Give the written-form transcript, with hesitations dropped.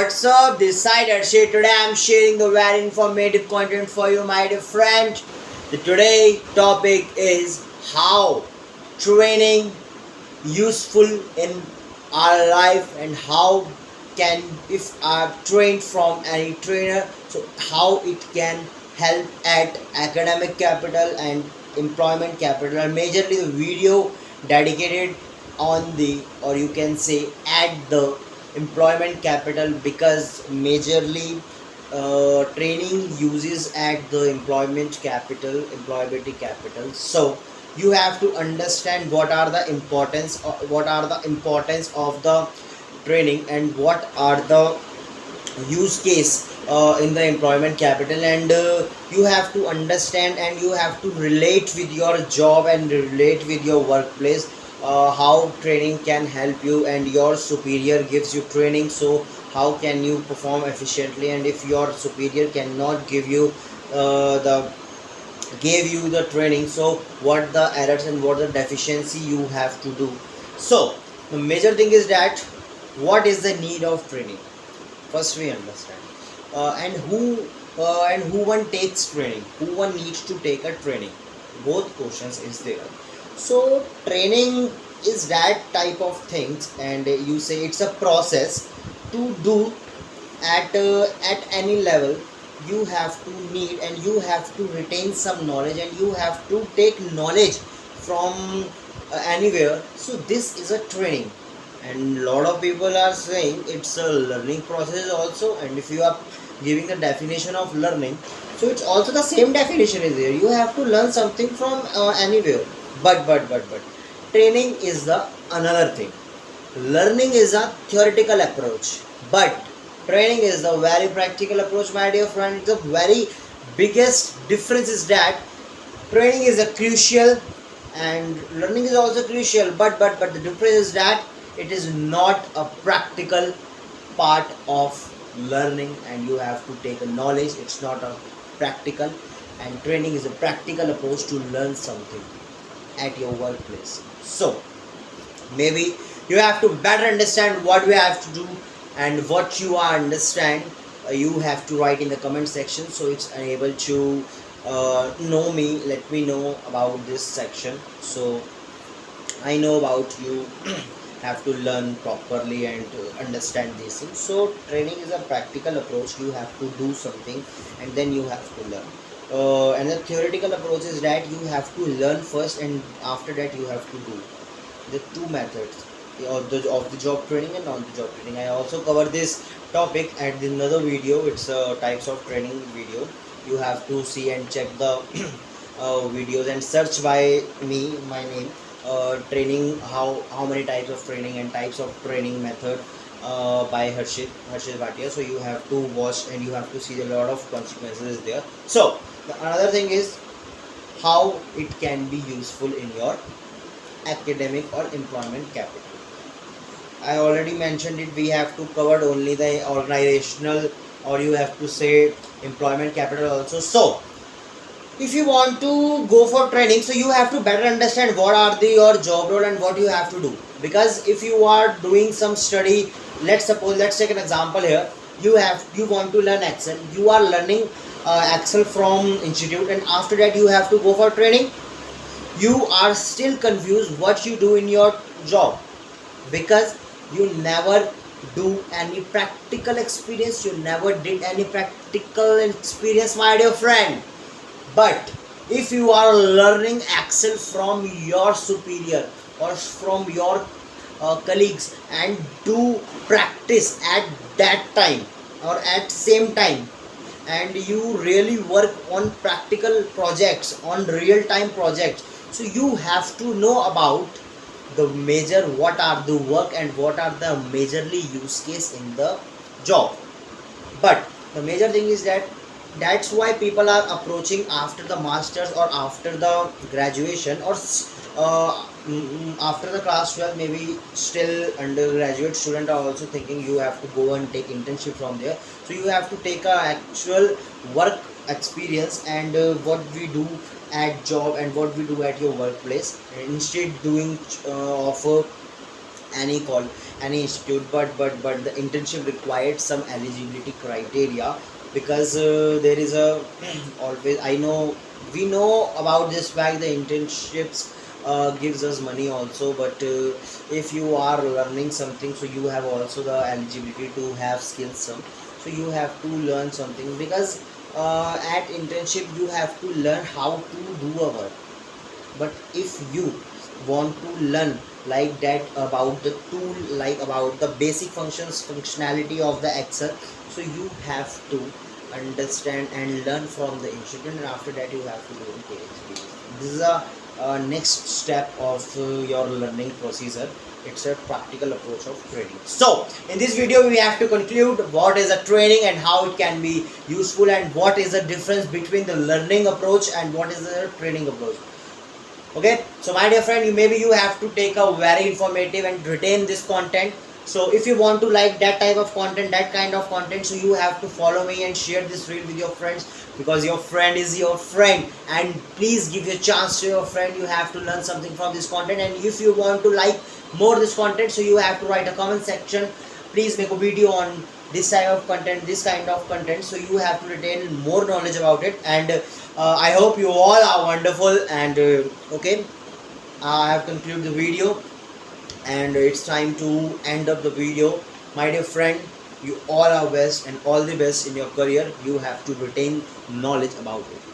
what's up? This side Arshid. Today I'm sharing the very informative content for you, my dear friend. The today topic is how training useful in our life and how can if I'm trained from any trainer, so how it can help at academic capital and employment capital. And majorly the video dedicated on the, or you can say at the employment capital, because majorly training uses at the employment capital, employability capital. So you have to understand what are the importance of the training and what are the use case in the employment capital, and you have to understand and you have to relate with your job and relate with your workplace, how training can help you and your superior gives you training, so how can you perform efficiently, and if your superior cannot give you the gave you the training, so what the errors and what the deficiency you have to do. So the major thing is that what is the need of training. First we understand and who one takes training, who one needs to take a training. Both questions is there. So training is that type of things, and you say it's a process to do at any level. You have to need and you have to retain some knowledge and you have to take knowledge from anywhere. So this is a training, and lot of people are saying it's a learning process also. And if you are giving the definition of learning, so it's also the same definition is there. You have to learn something from anywhere. But training is the another thing. Learning is a theoretical approach, but training is the very practical approach, my dear friend. The very biggest difference is that training is a crucial and learning is also crucial, but the difference is that it is not a practical part of learning, and you have to take a knowledge. It's not a practical, and training is a practical approach to learn something at your workplace. So maybe you have to better understand what we have to do and what you are understand. You have to write in the comment section, so it's able to know me, let me know about this section, so I know about you. Have to learn properly and understand these things. So training is a practical approach. You have to do something and then you have to learn. And the theoretical approach is that you have to learn first and after that you have to do. The two methods of the job training and on the job training. I also cover this topic at another video. It's types of training video. You have to see and check the videos and search by me, my name. Training, how many types of training and types of training method by Harshit Bhatia. So you have to watch and you have to see a lot of consequences there. So the another thing is how it can be useful in your academic or employment capital. I already mentioned it. We have to cover only the organizational, or you have to say employment capital also. So if you want to go for training, so you have to better understand what are your job role and what you have to do. Because if you are doing some study, let's take an example here. You want to learn Excel. You are learning Excel from institute, and after that you have to go for training. You are still confused what you do in your job, because you never do any practical experience. You never did any practical experience, my dear friend. But if you are learning Excel from your superior or from your colleagues and do practice at that time or at same time, and you really work on practical projects, on real time projects, so you have to know about the major, what are the work and what are the majorly use case in the job. But the major thing is that that's why people are approaching after the masters or after the graduation, or after the class 12, maybe still undergraduate student are also thinking you have to go and take internship from there. So you have to take a actual work experience and what we do at job and what we do at your workplace, and instead doing of any call, any institute, but the internship required some eligibility criteria, because there is a always, I know, we know about this fact, the internships gives us money also, but if you are learning something, so you have also the eligibility to have skills some, so you have to learn something, because at internship you have to learn how to do a work. But if you want to learn like that about the tool, like about the basic functionality of the Excel, so you have to understand and learn from the institute, and after that you have to do in PhD. This is a next step of your learning procedure. It's a practical approach of training. So in this video we have to conclude what is a training and how it can be useful, and what is the difference between the learning approach and what is the training approach. Okay, so my dear friend, you have to take a very informative and retain this content. So if you want to like that type of content, that kind of content, so you have to follow me and share this reel with your friends, because your friend is your friend, and please give a chance to your friend. You have to learn something from this content, and if you want to like more this content, so you have to write a comment section, please make a video on this type of content, this kind of content, so you have to retain more knowledge about it. And I hope you all are wonderful, and okay, I have concluded the video, and it's time to end up the video. My dear friend, you all are best, and all the best in your career. You have to retain knowledge about it.